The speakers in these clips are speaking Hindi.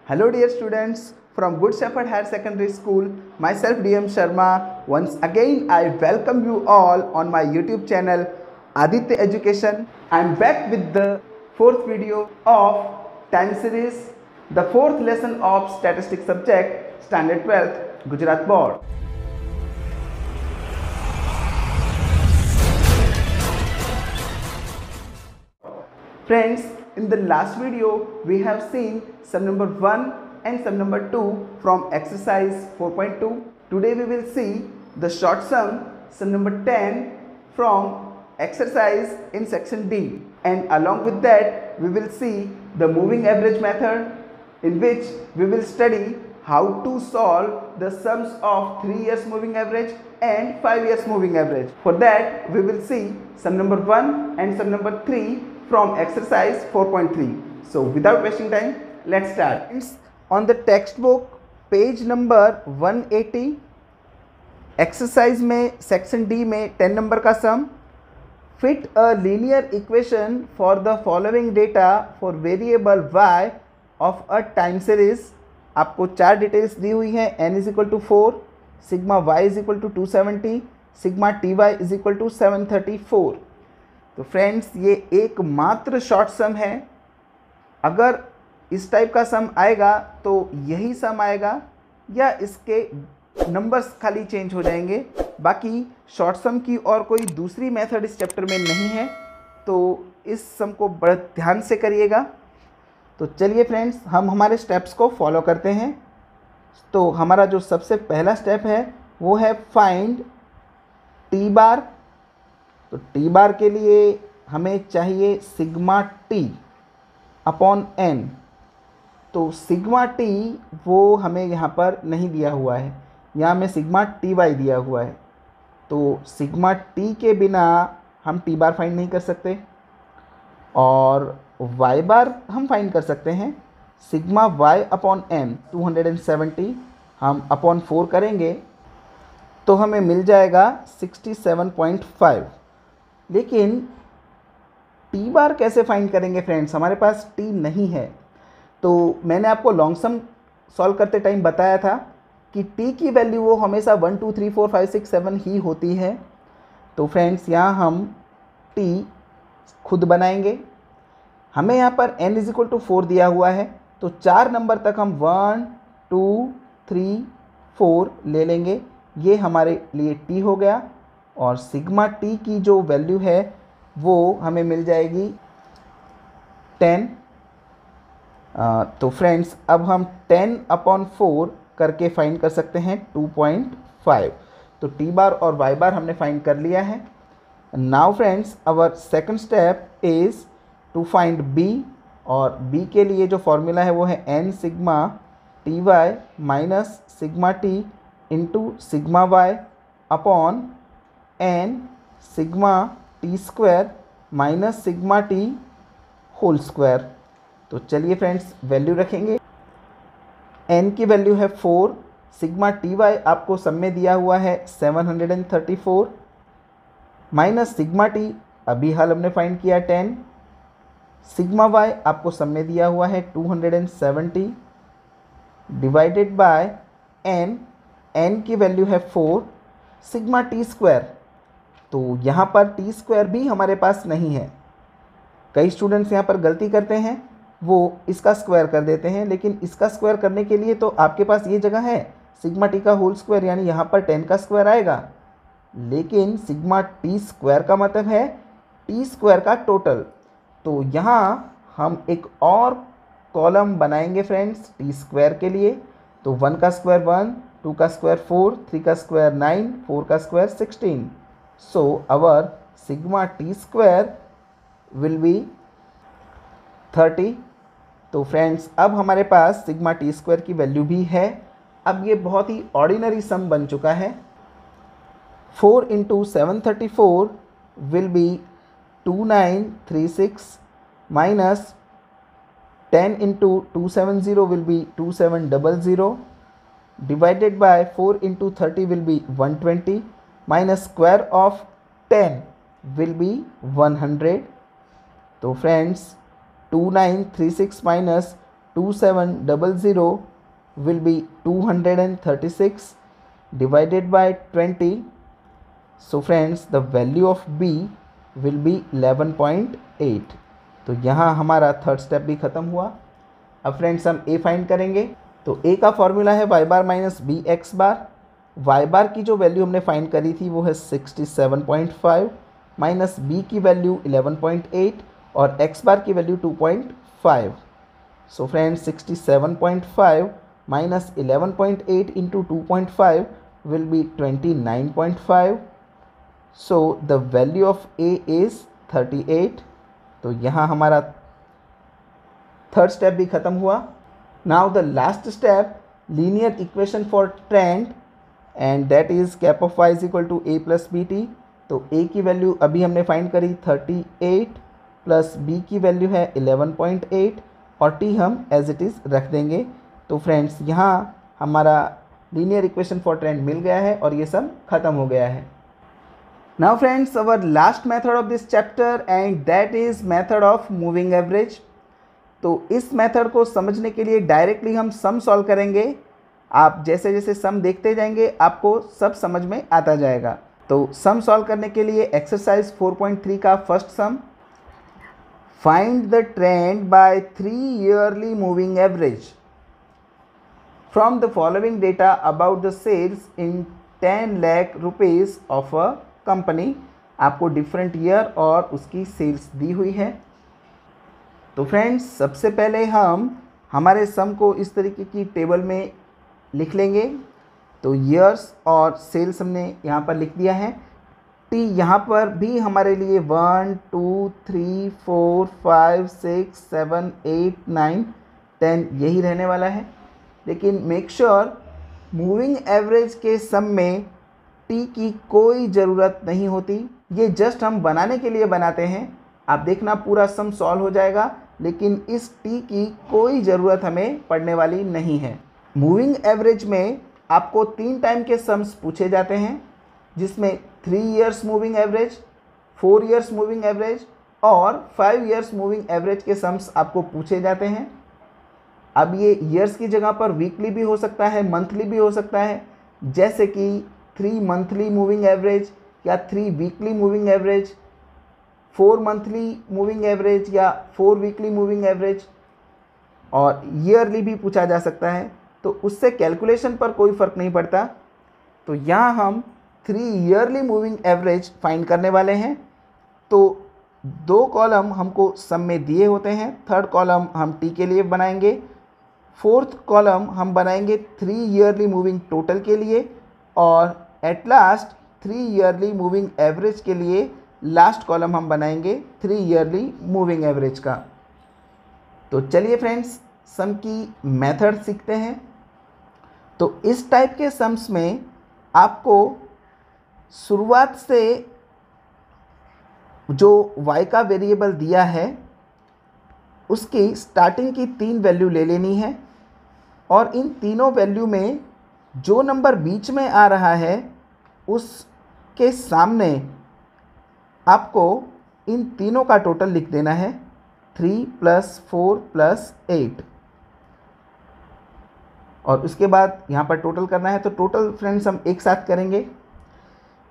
Hello dear students from Good Shepherd Higher Secondary School, myself DM Sharma. Once again I welcome you all on my YouTube channel Aditya Education. I am back with the fourth video of time series, the fourth lesson of statistics subject, standard 12th, Gujarat Board. Friends, in the last video we have seen sum number 1 and sum number 2 from exercise 4.2. Today we will see the short sum number 10 from exercise in section D, and along with that we will see the moving average method, in which we will study how to solve the sums of 3 years moving average and 5 years moving average. For that we will see sum number 1 and sum number 3 from exercise 4.3. So without wasting time, let's start. On the textbook page number 180 exercise में सेक्शन डी में 10 नंबर का sum, fit a linear equation for the following data for variable y of a time series. आपको 4 डिटेल्स दी हुई हैं। n is equal to 4, sigma y is equal to 270, sigma T Y is equal to 734। तो फ्रेंड्स ये एकमात्र शॉर्ट सम है। अगर इस टाइप का सम आएगा तो यही सम आएगा, या इसके नंबर्स खाली चेंज हो जाएंगे। बाकी शॉर्ट सम की और कोई दूसरी मेथड इस चैप्टर में नहीं है, तो इस सम को बड़े ध्यान से करिएगा। तो चलिए फ्रेंड्स, हम हमारे स्टेप्स को फॉलो करते हैं। तो हमारा जो सबसे पहला स्टेप है वो है फाइंड टी बार। तो टी बार के लिए हमें चाहिए सिग्मा टी अपॉन एन। तो सिग्मा टी वो हमें यहाँ पर नहीं दिया हुआ है, यहाँ हमें सिग्मा टी वाई दिया हुआ है। तो सिग्मा टी के बिना हम टी बार फाइंड नहीं कर सकते, और वाई बार हम फाइंड कर सकते हैं। सिग्मा वाई अपॉन एन 270 हम अपॉन 4 करेंगे तो हमें मिल जाएगा 67.5। लेकिन टी बार कैसे फाइंड करेंगे फ्रेंड्स, हमारे पास टी नहीं है। तो मैंने आपको लॉन्ग सम सॉल्व करते टाइम बताया था कि टी की वैल्यू वो हमेशा 1 2 3 4 5 6 7 ही होती है। तो फ्रेंड्स यहाँ हम टी खुद बनाएंगे। हमें यहाँ पर n इज इक्वल टू 4 दिया हुआ है, तो 4 नंबर तक हम 1 2 3 4 ले लेंगे। ये हमारे लिए टी हो गया, और सिग्मा टी की जो वैल्यू है वो हमें मिल जाएगी 10। तो फ्रेंड्स अब हम 10 अपॉन 4 करके फाइंड कर सकते हैं 2.5। तो टी बार और वाई बार हमने फाइंड कर लिया है। Now friends our second step is to find B, और बी के लिए जो फॉर्मूला है वो है n sigma T Y minus sigma T into sigma Y upon n sigma T square minus sigma T whole square. तो चलिए फ्रेंड्स वैल्यू रखेंगे। n की वैल्यू है 4, सिग्मा टी वाई आपको सब में दिया हुआ है 734, माइनस सिग्मा टी अभी हाल हमने फाइंड किया 10, सिग्मा वाई आपको सब में दिया हुआ है 270 डिवाइडेड बाय n की वैल्यू है 4, सिग्मा टी स्क्वायर। तो यहाँ पर टी स्क्वायर भी हमारे पास नहीं है। कई स्टूडेंट्स यहाँ पर गलती करते हैं, वो इसका स्क्वायर कर देते हैं, लेकिन इसका स्क्वायर करने के लिए तो आपके पास ये जगह है सिग्मा टी का होल स्क्वायर, यानी यहाँ पर 10 का स्क्वायर आएगा। लेकिन सिग्मा टी स्क्वायर का मतलब है टी स्क्वायर का टोटल। तो यहाँ हम एक और कॉलम बनाएंगे फ्रेंड्स टी स्क्वायर के लिए। तो 1 का स्क्वायर 1, 2 का स्क्वायर 4, 3 का स्क्वायर 9, 4 का square 16। So our sigma T square will be 30। तो फ्रेंड्स अब हमारे पास सिग्मा टी स्क्वायर की वैल्यू भी है। अब ये बहुत ही ऑर्डिनरी सम बन चुका है। 4 into 734 will be 2936 minus 10 into 270 will be 2700 divided by 4 into 30 will be 120 minus square of 10 will be 100। तो friends 2936 minus 2700 will be 236 divided by 20. So friends, the value of B will be 11.8. तो यहाँ हमारा थर्ड स्टेप भी ख़त्म हुआ। अब फ्रेंड्स हम A फाइंड करेंगे। तो A का फॉर्मूला है y बार माइनस बी एक्स बार। y बार की जो वैल्यू हमने फाइंड करी थी वो है 67.5 माइनस b की वैल्यू 11.8 और x बार की value 2.5। So friends 67.5 minus 11.8 into 2.5 will be 29.5। So the value of a is 38। तो यहाँ हमारा थर्ड स्टेप भी ख़त्म हुआ। Now the last step, linear equation for trend, and that is cap of y is equal to a plus B T. तो a की वैल्यू अभी हमने फाइंड करी 38 प्लस b की वैल्यू है 11.8 और t हम एज इट इज़ रख देंगे। तो फ्रेंड्स यहाँ हमारा लीनियर इक्वेशन फॉर ट्रेंड मिल गया है और ये सब ख़त्म हो गया है। Now friends, our last method of this chapter and that is method of moving average. तो इस मेथड को समझने के लिए डायरेक्टली हम सम सॉल्व करेंगे। आप जैसे जैसे सम देखते जाएंगे आपको सब समझ में आता जाएगा। तो सम सॉल्व करने के लिए एक्सरसाइज 4.3 का first sum, find the trend by 3 yearly moving average from the following data about the sales in 10 lakh rupees of a company. आपको डिफरेंट ईयर और उसकी सेल्स दी हुई है। तो फ्रेंड्स सबसे पहले हम हमारे सम को इस तरीके की टेबल में लिख लेंगे। तो ईयर्स और सेल्स हमने यहाँ पर लिख दिया है। टी यहाँ पर भी हमारे लिए 1 2 3 4 5 6 7 8 9 10 यही रहने वाला है। लेकिन मेक श्योर मूविंग एवरेज के सम में टी की कोई ज़रूरत नहीं होती। ये जस्ट हम बनाने के लिए बनाते हैं। आप देखना पूरा सम सॉल्व हो जाएगा, लेकिन इस टी की कोई ज़रूरत हमें पड़ने वाली नहीं है। मूविंग एवरेज में आपको 3 टाइम के सम्स पूछे जाते हैं, जिसमें 3 years moving average, 4 years moving average और 5 इयर्स मूविंग एवरेज के सम्स आपको पूछे जाते हैं। अब ये ईयर्स की जगह पर वीकली भी हो सकता है, मंथली भी हो सकता है, जैसे कि 3 मंथली मूविंग एवरेज या 3 weekly moving average, 4 monthly moving average या 4 वीकली मूविंग एवरेज, और ईयरली भी पूछा जा सकता है। तो उससे कैलकुलेशन पर कोई फ़र्क नहीं पड़ता। तो यहाँ हम 3 ईयरली मूविंग एवरेज फाइंड करने वाले हैं। तो 2 कॉलम हमको सम में दिए होते हैं। थर्ड कॉलम हम टी के लिए बनाएंगे, फोर्थ कॉलम हम बनाएंगे 3 ईयरली मूविंग टोटल के लिए, और at last 3 yearly moving average के लिए लास्ट कॉलम हम बनाएंगे 3 ईयरली मूविंग एवरेज का। तो चलिए फ्रेंड्स सम की मेथड सीखते हैं। तो इस टाइप के सम्स में आपको शुरुआत से जो y का वेरिएबल दिया है उसकी स्टार्टिंग की 3 वैल्यू ले लेनी है, और इन तीनों वैल्यू में जो नंबर बीच में आ रहा है उसके सामने आपको इन तीनों का टोटल लिख देना है, 3 + 4 + 8, और उसके बाद यहाँ पर टोटल करना है। तो टोटल फ्रेंड्स हम एक साथ करेंगे।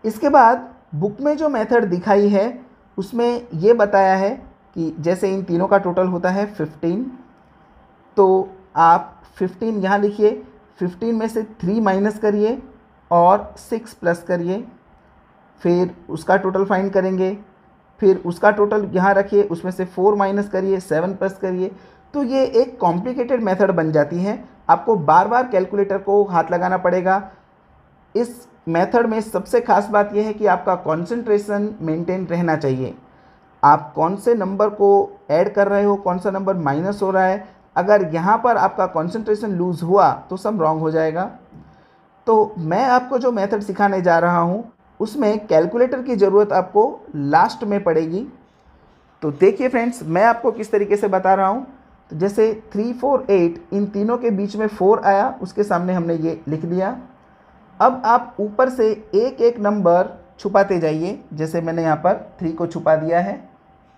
इसके बाद बुक में जो मेथड दिखाई है उसमें ये बताया है कि जैसे इन तीनों का टोटल होता है 15, तो आप 15 यहाँ लिखिए, 15 में से 3 माइनस करिए और 6 प्लस करिए, फिर उसका टोटल फाइंड करेंगे, फिर उसका टोटल यहाँ रखिए, उसमें से 4 माइनस करिए, 7 प्लस करिए। तो ये एक कॉम्प्लिकेटेड मेथड बन जाती है। आपको बार बार कैलकुलेटर को हाथ लगाना पड़ेगा। इस मेथड में सबसे खास बात यह है कि आपका कंसंट्रेशन मेंटेन रहना चाहिए। आप कौन से नंबर को ऐड कर रहे हो, कौन सा नंबर माइनस हो रहा है, अगर यहाँ पर आपका कंसंट्रेशन लूज़ हुआ तो सब रॉन्ग हो जाएगा। तो मैं आपको जो मेथड सिखाने जा रहा हूँ उसमें कैलकुलेटर की ज़रूरत आपको लास्ट में पड़ेगी। तो देखिए फ्रेंड्स मैं आपको किस तरीके से बता रहा हूँ। तो जैसे 3 4 8 इन तीनों के बीच में 4 आया, उसके सामने हमने ये लिख दिया। अब आप ऊपर से एक एक नंबर छुपाते जाइए, जैसे मैंने यहाँ पर 3 को छुपा दिया है।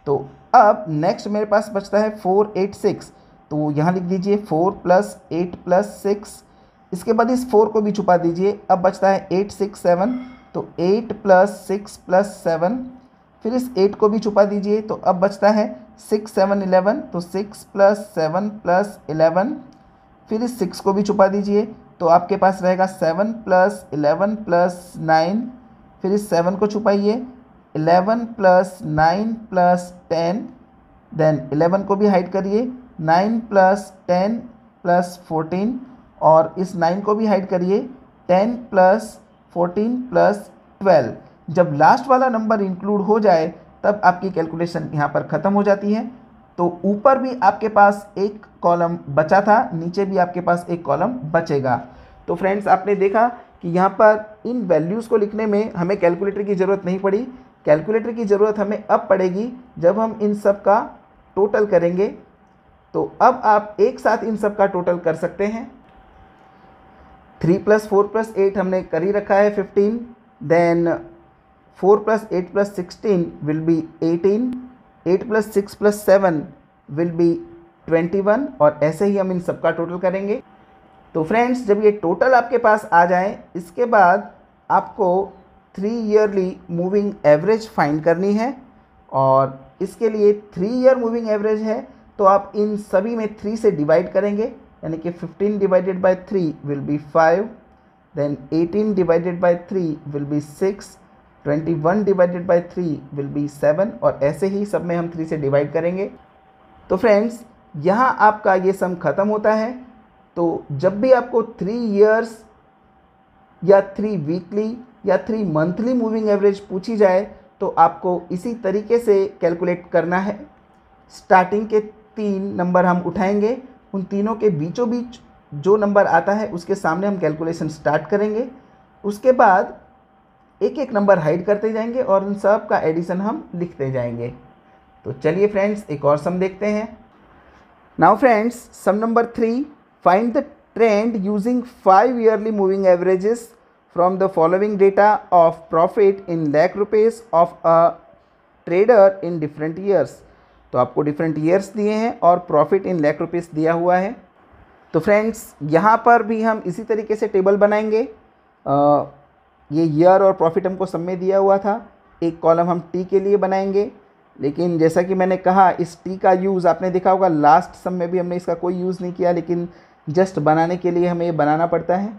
तो अब नेक्स्ट मेरे पास बचता है 4 8 6। तो यहाँ लिख दीजिए 4 + 8 + 6, इसके बाद इस 4 को भी छुपा दीजिए। अब बचता है 8 6 7, तो 8 + 6 + 7, फिर इस 8 को भी छुपा दीजिए। तो अब बचता है 6 7 11, तो 6 + 7 + 11, फिर इस 6 को भी छुपा दीजिए। तो आपके पास रहेगा 7 + 11 + 9, फिर इस 7 को छुपाइए, 11 + 9 + 10, देन 11 को भी हाइड करिए, 9 + 10 + 14, और इस 9 को भी हाइड करिए, 10 + 14 + 12। जब लास्ट वाला नंबर इंक्लूड हो जाए तब आपकी कैलकुलेशन यहाँ पर ख़त्म हो जाती है। तो ऊपर भी आपके पास एक कॉलम बचा था, नीचे भी आपके पास एक कॉलम बचेगा। तो फ्रेंड्स, आपने देखा कि यहाँ पर इन वैल्यूज़ को लिखने में हमें कैलकुलेटर की ज़रूरत नहीं पड़ी। कैलकुलेटर की ज़रूरत हमें अब पड़ेगी जब हम इन सब का टोटल करेंगे। तो अब आप एक साथ इन सब का टोटल कर सकते हैं। 3 + 4 + 8 हमने कर ही रखा है 15, then 4 + 8 + 16 will be 18, 8 + 6 + 7 will be 21, और ऐसे ही हम इन सब का टोटल करेंगे। तो फ्रेंड्स, जब ये टोटल आपके पास आ जाए, इसके बाद आपको 3 ईयरली मूविंग एवरेज फाइंड करनी है, और इसके लिए 3 ईयर मूविंग एवरेज है तो आप इन सभी में 3 से डिवाइड करेंगे, यानी कि 15 divided by 3 will be 5, then 18 divided by 3 will be 6, 21 divided by 3 will be 7, और ऐसे ही सब में हम 3 से डिवाइड करेंगे। तो फ्रेंड्स, यहाँ आपका ये सम ख़त्म होता है। तो जब भी आपको 3 ईयर्स या 3 वीकली या 3 मंथली मूविंग एवरेज पूछी जाए तो आपको इसी तरीके से कैलकुलेट करना है। स्टार्टिंग के 3 नंबर हम उठाएंगे, उन तीनों के बीचों बीच जो नंबर आता है उसके सामने हम कैलकुलेशन स्टार्ट करेंगे। उसके बाद एक एक नंबर हाइड करते जाएंगे और उन सब का एडिशन हम लिखते जाएंगे। तो चलिए फ्रेंड्स, एक और सम देखते हैं। Now friends, sum number 3, find the trend using 5 yearly moving averages from the following data of profit in lakh rupees of a trader in different years। तो आपको डिफरेंट ईयर्स दिए हैं और प्रॉफिट इन लाख रुपीस दिया हुआ है। तो फ्रेंड्स, यहाँ पर भी हम इसी तरीके से टेबल बनाएंगे। ये ईयर और प्रॉफिट हमको सब में दिया हुआ था। एक कॉलम हम टी के लिए बनाएंगे, लेकिन जैसा कि मैंने कहा, इस टी का यूज़ आपने देखा होगा, लास्ट सम में भी हमने इसका कोई यूज़ नहीं किया, लेकिन जस्ट बनाने के लिए हमें ये बनाना पड़ता है।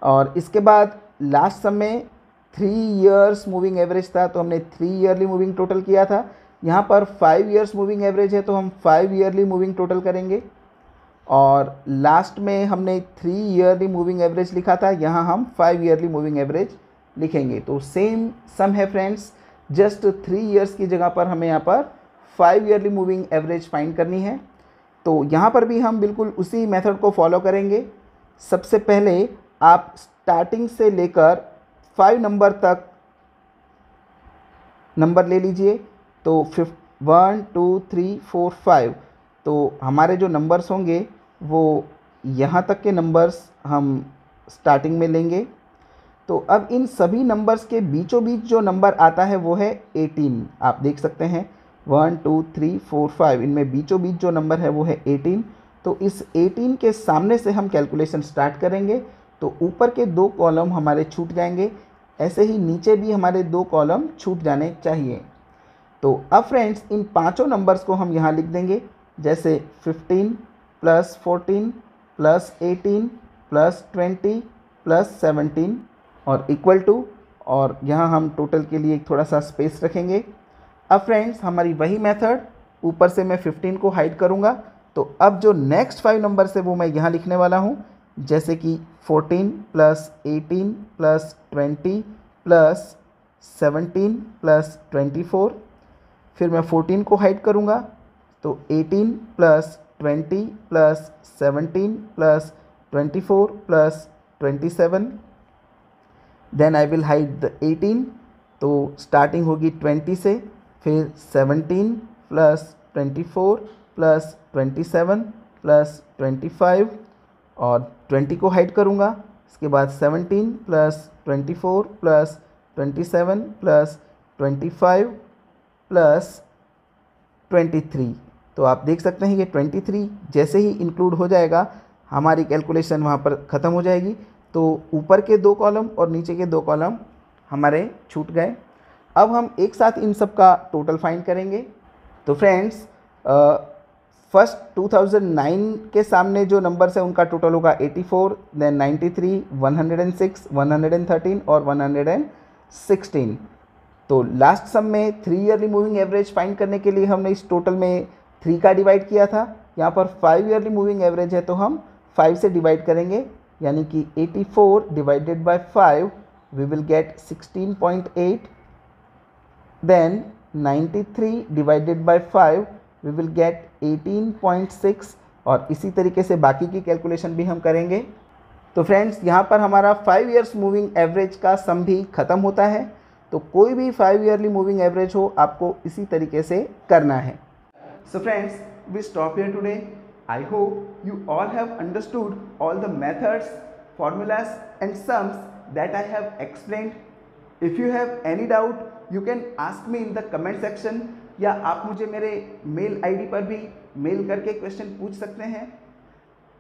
और इसके बाद लास्ट सम में 3 ईयर्स मूविंग एवरेज था, तो हमने 3 ईयरली मूविंग टोटल किया था। यहाँ पर 5 ईयर्स मूविंग एवरेज है तो हम 5 ईयरली मूविंग टोटल करेंगे। और लास्ट में हमने 3 ईयरली मूविंग एवरेज लिखा था, यहाँ हम 5 ईयरली मूविंग एवरेज लिखेंगे। तो सेम सम है फ्रेंड्स, जस्ट 3 ईयर्स की जगह पर हमें यहाँ पर 5 ईयरली मूविंग एवरेज फाइंड करनी है। तो यहाँ पर भी हम बिल्कुल उसी मेथड को फॉलो करेंगे। सबसे पहले आप स्टार्टिंग से लेकर 5 नंबर तक नंबर ले लीजिए। तो 1 2 3 4 5, तो हमारे जो नंबर्स होंगे वो यहाँ तक के नंबर्स हम स्टार्टिंग में लेंगे। तो अब इन सभी नंबर्स के बीचों बीच जो नंबर आता है वो है 18। आप देख सकते हैं 1 2 3 4 5, इनमें बीचों बीच जो नंबर है वो है 18। तो इस 18 के सामने से हम कैलकुलेशन स्टार्ट करेंगे। तो ऊपर के 2 कॉलम हमारे छूट जाएंगे, ऐसे ही नीचे भी हमारे 2 कॉलम छूट जाने चाहिए। तो अब फ्रेंड्स, इन पांचों नंबर्स को हम यहाँ लिख देंगे, जैसे 15 + 14 + 18 + 20 + 17 और इक्वल टू, और यहाँ हम टोटल के लिए थोड़ा सा स्पेस रखेंगे। अब फ्रेंड्स, हमारी वही मेथड, ऊपर से मैं 15 को हाइड करूँगा। तो अब जो नेक्स्ट 5 नंबर्स है वो मैं यहाँ लिखने वाला हूँ, जैसे कि 14 + 18 + 20 + 17 + 24। फिर मैं 14 को हाइड करूँगा, तो 18 + 20 + 17 + 24 + 27। Then I will hide the 18, तो स्टार्टिंग होगी 20 से, फिर 17 + 24 + 27 + 25, और 20 को हाइड करूँगा। इसके बाद 17 + 24 + 27 + 25 + 23, तो आप देख सकते हैं ये 23 जैसे ही इंक्लूड हो जाएगा हमारी कैलकुलेशन वहाँ पर ख़त्म हो जाएगी। तो ऊपर के 2 कॉलम और नीचे के 2 कॉलम हमारे छूट गए। अब हम एक साथ इन सब का टोटल फाइंड करेंगे। तो फ्रेंड्स फर्स्ट 2009 के सामने जो नंबर्स है उनका टोटल होगा 84, देन 93, 106, 113 और 116। तो लास्ट सम में 3 ईयरली मूविंग एवरेज फाइंड करने के लिए हमने इस टोटल में 3 का डिवाइड किया था। यहाँ पर 5 ईयरली मूविंग एवरेज है तो हम 5 से डिवाइड करेंगे, यानी कि 84 divided by 5 we will get 16.8, then 93 divided by 5 we will get 18.6 और इसी तरीके से बाकी की कैलकुलेशन भी हम करेंगे। तो फ्रेंड्स यहाँ पर हमारा 5 ईयर्स मूविंग एवरेज का सम भी ख़त्म होता है। तो कोई भी 5 ईयरली मूविंग एवरेज हो आपको इसी तरीके से करना है। So friends, we stop here today. I hope you all have understood all the methods, formulas and sums that I have explained. If you have any doubt, you can ask me in the comment section, या आप मुझे मेरे मेल आईडी पर भी मेल करके क्वेश्चन पूछ सकते हैं।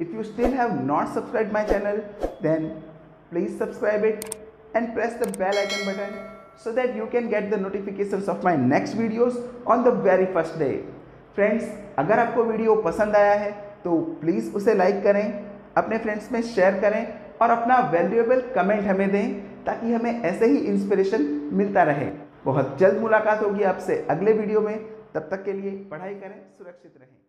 If you still have not subscribed my channel, then please subscribe it and press the bell icon button so that you can get the notifications of my next videos on the very first day. Friends, अगर आपको वीडियो पसंद आया है तो प्लीज़ उसे लाइक करें, अपने फ्रेंड्स में शेयर करें और अपना वैल्यूएबल कमेंट हमें दें ताकि हमें ऐसे ही इंस्पिरेशन मिलता रहे। बहुत जल्द मुलाकात होगी आपसे अगले वीडियो में। तब तक के लिए पढ़ाई करें, सुरक्षित रहें।